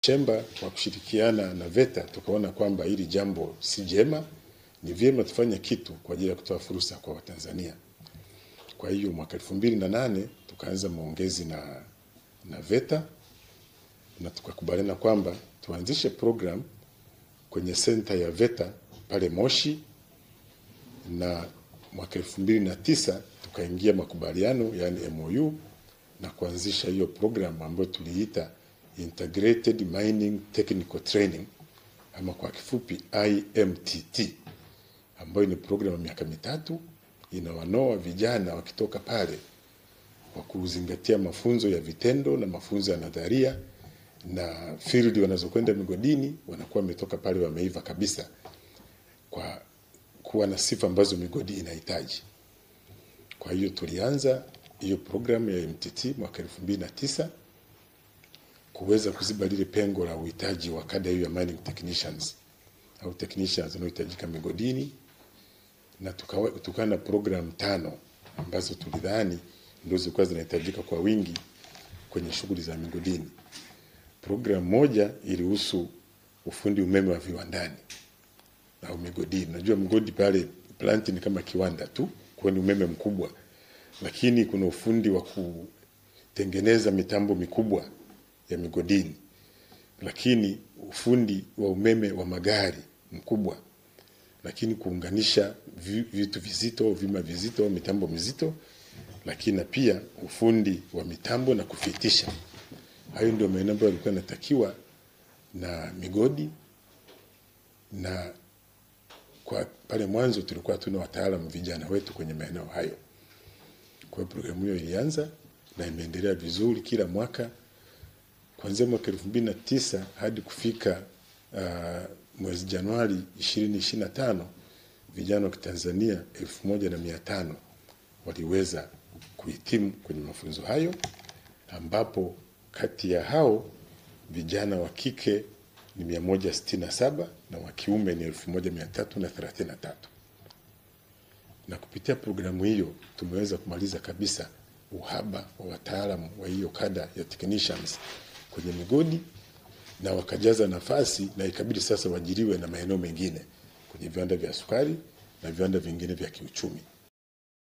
Chemba kwa kushirikiana na VETA tukaona kwamba hili jambo si jema, ni vyema tufanye kitu kwa ajili ya kutoa fursa kwa Watanzania. Kwa hiyo mwaka 2008 tukaanza maongezi na VETA na tukakubaliana kwamba tuanzishe program kwenye center ya VETA pale Moshi, na mwaka 2009 tukaingia makubaliano yani MOU na kuanzisha hiyo program ambayo tuliita Integrated Mining Technical Training ama kwa kifupi IMTT, ambayo ni program ya miaka mitatu inawanoa vijana wakitoka pale kwa kuzingatia mafunzo ya vitendo na mafunzo ya nadharia, na field wanazokwenda migodini wanakuwa wametoka pale wameiva kabisa kwa kuwa na sifa ambazo migodi inahitaji. Kwa hiyo tulianza hiyo program ya MTT mwaka 2009 kuweza kuziba lile pengo la uhitaji wa kada hiyo ya mining technicians au technicians wanaohitajika migodini, na tukawa na program 5 ambazo tulidhani ndio zilikuwa zinahitajika kwa wingi kwenye shughuli za migodini. Program moja ilihusu ufundi umeme wa viwandani au migodini. Unajua mgodi pale plant ni kama kiwanda tu, kwa ni umeme mkubwa, lakini kuna ufundi wa kutengeneza mitambo mikubwa ya migodini, lakini ufundi wa umeme wa magari mkubwa, lakini kuunganisha vitu vizito, vyuma vizito, mitambo mizito, lakini pia ufundi wa mitambo na kufitisha. Hayo ndio maeneo ambayo yalikuwa yanatakiwa na migodi, na kwa pale mwanzo tulikuwa tuna wataalamu vijana wetu kwenye maeneo hayo. Kwa programu hiyo ilianza na imeendelea vizuri kila mwaka kuanzia mwaka 2009 hadi kufika mwezi Januari 2025 vijana wa Tanzania 1500 waliweza kuhitimu kwenye mafunzo hayo, ambapo kati ya hao vijana wa kike ni 167 na wa kiume ni 1333. Na kupitia programu hiyo tumeweza kumaliza kabisa uhaba wa wataalamu wa hiyo kada ya technicians kwenye migodi, na wakajaza nafasi na ikabidi sasa waajiriwe na maeneo mengine kwenye viwanda vya sukari na viwanda vingine vya kiuchumi.